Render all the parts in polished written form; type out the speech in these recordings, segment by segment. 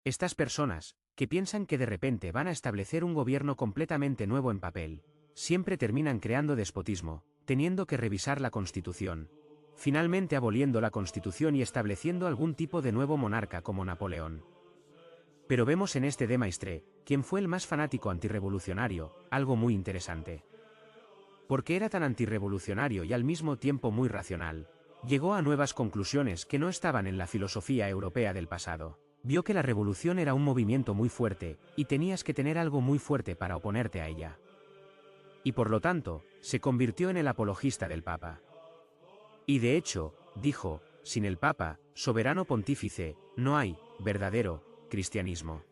Estas personas, que piensan que de repente van a establecer un gobierno completamente nuevo en papel, siempre terminan creando despotismo, teniendo que revisar la Constitución, finalmente aboliendo la Constitución y estableciendo algún tipo de nuevo monarca como Napoleón. Pero vemos en este de Maistre, quien fue el más fanático antirrevolucionario, algo muy interesante. Porque era tan antirrevolucionario y al mismo tiempo muy racional, llegó a nuevas conclusiones que no estaban en la filosofía europea del pasado. Vio que la revolución era un movimiento muy fuerte, y tenías que tener algo muy fuerte para oponerte a ella. Y por lo tanto, se convirtió en el apologista del Papa. Y de hecho, dijo, sin el Papa, soberano pontífice, no hay, verdadero, cristianismo.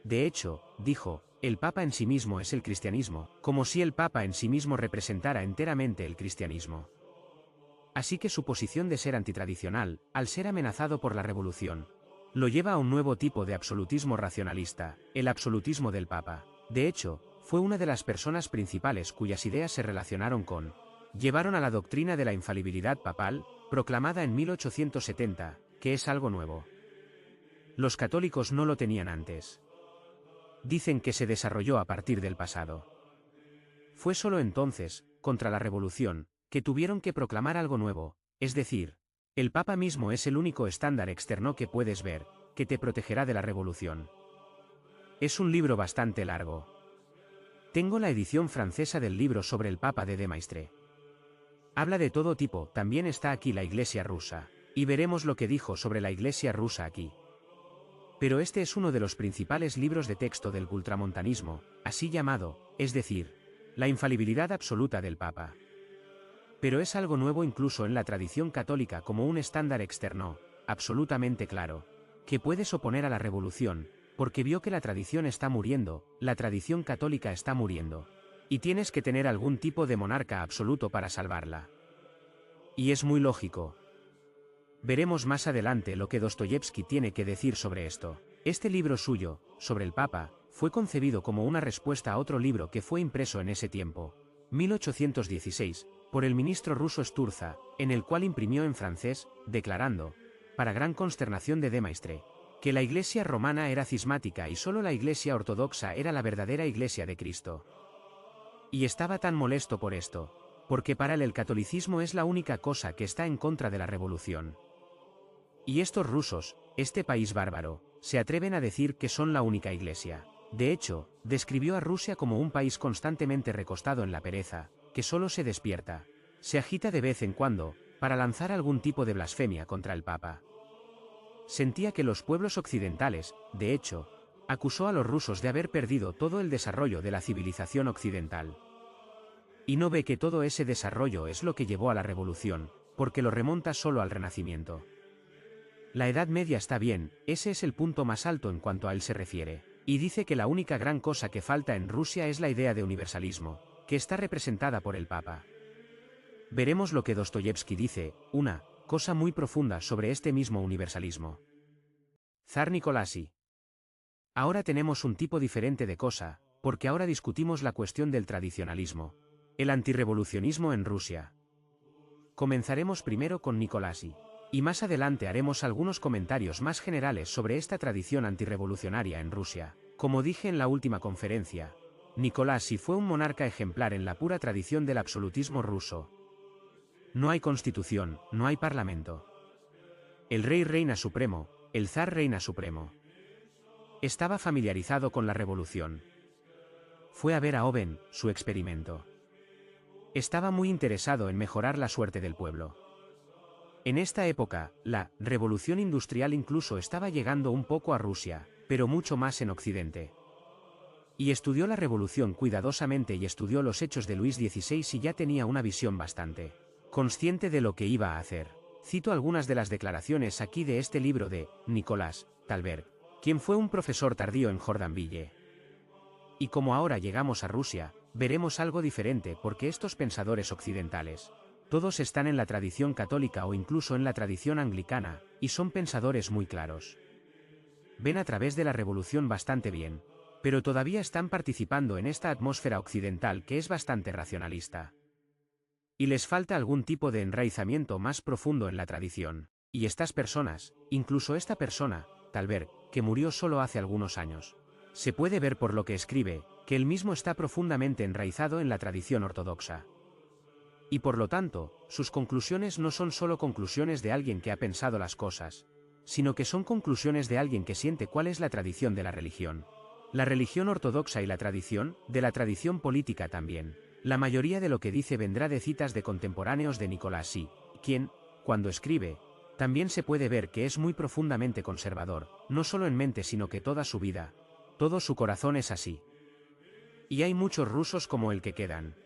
De hecho, dijo, el Papa en sí mismo es el cristianismo, como si el Papa en sí mismo representara enteramente el cristianismo. Así que su posición de ser antitradicional, al ser amenazado por la revolución, lo lleva a un nuevo tipo de absolutismo racionalista, el absolutismo del Papa. De hecho, fue una de las personas principales cuyas ideas se relacionaron con, llevaron a la doctrina de la infalibilidad papal, proclamada en 1870, que es algo nuevo. Los católicos no lo tenían antes. Dicen que se desarrolló a partir del pasado. Fue solo entonces, contra la revolución, que tuvieron que proclamar algo nuevo, es decir, el Papa mismo es el único estándar externo que puedes ver, que te protegerá de la revolución. Es un libro bastante largo. Tengo la edición francesa del libro sobre el Papa de Maistre. Habla de todo tipo, también está aquí la Iglesia rusa, y veremos lo que dijo sobre la Iglesia rusa aquí. Pero este es uno de los principales libros de texto del ultramontanismo, así llamado, es decir, la infalibilidad absoluta del Papa. Pero es algo nuevo incluso en la tradición católica como un estándar externo, absolutamente claro, que puedes oponer a la revolución, porque vio que la tradición está muriendo, la tradición católica está muriendo. Y tienes que tener algún tipo de monarca absoluto para salvarla. Y es muy lógico. Veremos más adelante lo que Dostoyevsky tiene que decir sobre esto. Este libro suyo, sobre el Papa, fue concebido como una respuesta a otro libro que fue impreso en ese tiempo, 1816, por el ministro ruso Sturza, en el cual imprimió en francés, declarando, para gran consternación de Maistre, que la Iglesia romana era cismática y solo la Iglesia ortodoxa era la verdadera Iglesia de Cristo. Y estaba tan molesto por esto, porque para él el catolicismo es la única cosa que está en contra de la revolución. Y estos rusos, este país bárbaro, se atreven a decir que son la única Iglesia. De hecho, describió a Rusia como un país constantemente recostado en la pereza, que solo se despierta, se agita de vez en cuando, para lanzar algún tipo de blasfemia contra el Papa. Sentía que los pueblos occidentales, de hecho, acusó a los rusos de haber perdido todo el desarrollo de la civilización occidental. Y no ve que todo ese desarrollo es lo que llevó a la revolución, porque lo remonta solo al Renacimiento. La Edad Media está bien, ese es el punto más alto en cuanto a él se refiere, y dice que la única gran cosa que falta en Rusia es la idea de universalismo, que está representada por el Papa. Veremos lo que Dostoyevsky dice, una cosa muy profunda sobre este mismo universalismo. Zar Nicolasi. Ahora tenemos un tipo diferente de cosa, porque ahora discutimos la cuestión del tradicionalismo, el antirrevolucionismo en Rusia. Comenzaremos primero con Nicolasi. Y más adelante haremos algunos comentarios más generales sobre esta tradición antirrevolucionaria en Rusia. Como dije en la última conferencia, Nicolasi fue un monarca ejemplar en la pura tradición del absolutismo ruso. No hay constitución, no hay parlamento. El rey reina supremo, el zar reina supremo. Estaba familiarizado con la revolución. Fue a ver a Oven, su experimento. Estaba muy interesado en mejorar la suerte del pueblo. En esta época, la revolución industrial incluso estaba llegando un poco a Rusia, pero mucho más en Occidente. Y estudió la revolución cuidadosamente y estudió los hechos de Luis XVI y ya tenía una visión bastante consciente de lo que iba a hacer. Cito algunas de las declaraciones aquí de este libro de Nicolás Talberg, quien fue un profesor tardío en Jordanville. Y como ahora llegamos a Rusia, veremos algo diferente porque estos pensadores occidentales, todos están en la tradición católica o incluso en la tradición anglicana, y son pensadores muy claros. Ven a través de la revolución bastante bien, pero todavía están participando en esta atmósfera occidental que es bastante racionalista. Y les falta algún tipo de enraizamiento más profundo en la tradición. Y estas personas, incluso esta persona, Talberg, que murió solo hace algunos años. Se puede ver por lo que escribe, que él mismo está profundamente enraizado en la tradición ortodoxa. Y por lo tanto, sus conclusiones no son solo conclusiones de alguien que ha pensado las cosas, sino que son conclusiones de alguien que siente cuál es la tradición de la religión. La religión ortodoxa y la tradición, de la tradición política también. La mayoría de lo que dice vendrá de citas de contemporáneos de Nicolás Sí, quien, cuando escribe, también se puede ver que es muy profundamente conservador, no solo en mente sino que toda su vida, todo su corazón es así. Y hay muchos rusos como el que quedan.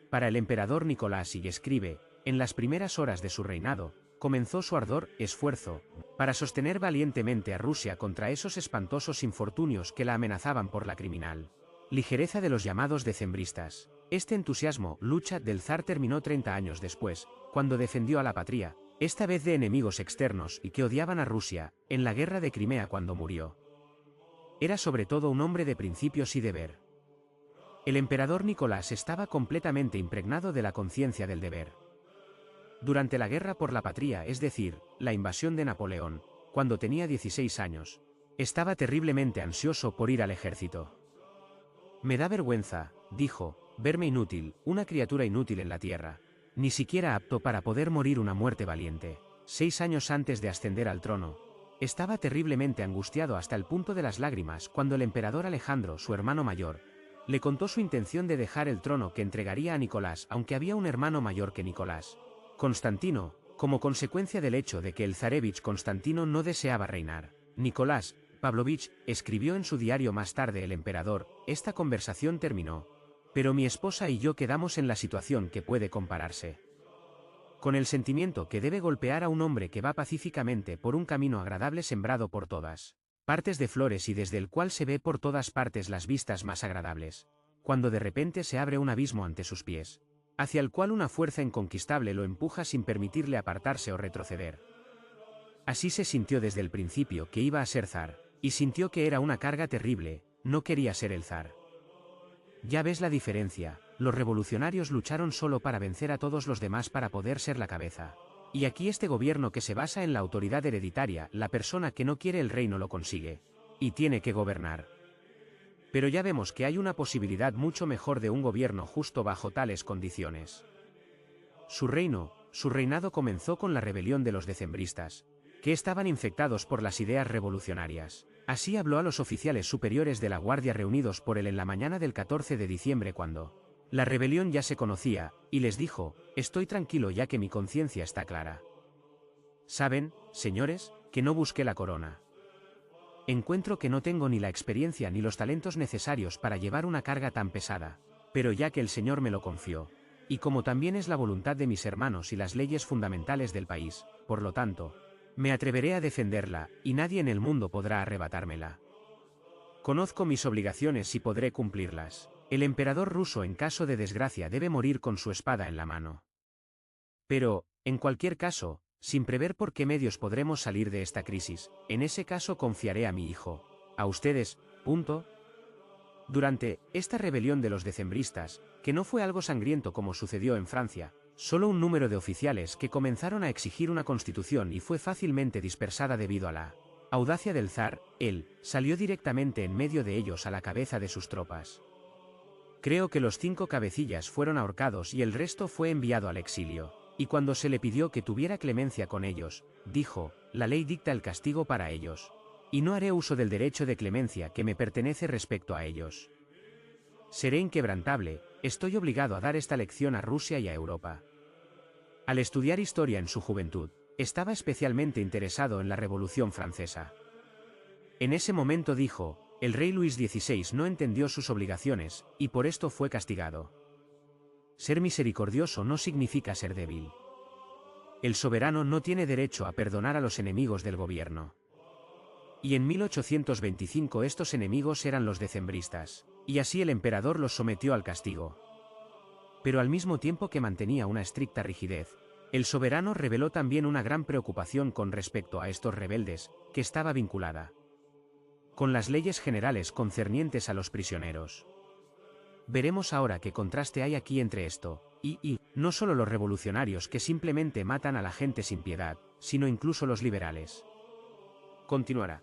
Para el emperador Nicolás I escribe, en las primeras horas de su reinado, comenzó su ardor, esfuerzo, para sostener valientemente a Rusia contra esos espantosos infortunios que la amenazaban por la criminal ligereza de los llamados decembristas. Este entusiasmo, lucha del zar terminó 30 años después, cuando defendió a la patria, esta vez de enemigos externos y que odiaban a Rusia, en la guerra de Crimea cuando murió. Era sobre todo un hombre de principios y deber. El emperador Nicolás estaba completamente impregnado de la conciencia del deber. Durante la guerra por la patria, es decir, la invasión de Napoleón, cuando tenía 16 años, estaba terriblemente ansioso por ir al ejército. Me da vergüenza, dijo, verme inútil, una criatura inútil en la tierra, ni siquiera apto para poder morir una muerte valiente. 6 años antes de ascender al trono, estaba terriblemente angustiado hasta el punto de las lágrimas cuando el emperador Alejandro, su hermano mayor, le contó su intención de dejar el trono que entregaría a Nicolás, aunque había un hermano mayor que Nicolás, Constantino, como consecuencia del hecho de que el zarevich Constantino no deseaba reinar. Nicolás Pavlovich escribió en su diario más tarde el emperador, esta conversación terminó, pero mi esposa y yo quedamos en la situación que puede compararse con el sentimiento que debe golpear a un hombre que va pacíficamente por un camino agradable sembrado por todas partes de flores y desde el cual se ve por todas partes las vistas más agradables, cuando de repente se abre un abismo ante sus pies, hacia el cual una fuerza inconquistable lo empuja sin permitirle apartarse o retroceder. Así se sintió desde el principio que iba a ser zar, y sintió que era una carga terrible, no quería ser el zar. Ya ves la diferencia, los revolucionarios lucharon solo para vencer a todos los demás para poder ser la cabeza. Y aquí este gobierno que se basa en la autoridad hereditaria, la persona que no quiere el reino lo consigue. Y tiene que gobernar. Pero ya vemos que hay una posibilidad mucho mejor de un gobierno justo bajo tales condiciones. Su reinado comenzó con la rebelión de los decembristas, que estaban infectados por las ideas revolucionarias. Así habló a los oficiales superiores de la Guardia reunidos por él en la mañana del 14 de diciembre cuando la rebelión ya se conocía, y les dijo, estoy tranquilo ya que mi conciencia está clara. Saben, señores, que no busqué la corona. Encuentro que no tengo ni la experiencia ni los talentos necesarios para llevar una carga tan pesada, pero ya que el Señor me lo confió, y como también es la voluntad de mis hermanos y las leyes fundamentales del país, por lo tanto, me atreveré a defenderla, y nadie en el mundo podrá arrebatármela. Conozco mis obligaciones y podré cumplirlas. El emperador ruso en caso de desgracia debe morir con su espada en la mano. Pero, en cualquier caso, sin prever por qué medios podremos salir de esta crisis, en ese caso confiaré a mi hijo. A ustedes, punto. Durante esta rebelión de los decembristas, que no fue algo sangriento como sucedió en Francia, solo un número de oficiales que comenzaron a exigir una constitución y fue fácilmente dispersada debido a la audacia del zar, él salió directamente en medio de ellos a la cabeza de sus tropas. Creo que los 5 cabecillas fueron ahorcados y el resto fue enviado al exilio. Y cuando se le pidió que tuviera clemencia con ellos, dijo, la ley dicta el castigo para ellos. Y no haré uso del derecho de clemencia que me pertenece respecto a ellos. Seré inquebrantable, estoy obligado a dar esta lección a Rusia y a Europa. Al estudiar historia en su juventud, estaba especialmente interesado en la Revolución Francesa. En ese momento dijo, el rey Luis XVI no entendió sus obligaciones, y por esto fue castigado. Ser misericordioso no significa ser débil. El soberano no tiene derecho a perdonar a los enemigos del gobierno. Y en 1825 estos enemigos eran los decembristas, y así el emperador los sometió al castigo. Pero al mismo tiempo que mantenía una estricta rigidez, el soberano reveló también una gran preocupación con respecto a estos rebeldes, que estaba vinculada con las leyes generales concernientes a los prisioneros. Veremos ahora qué contraste hay aquí entre esto, y no solo los revolucionarios que simplemente matan a la gente sin piedad, sino incluso los liberales. Continuará.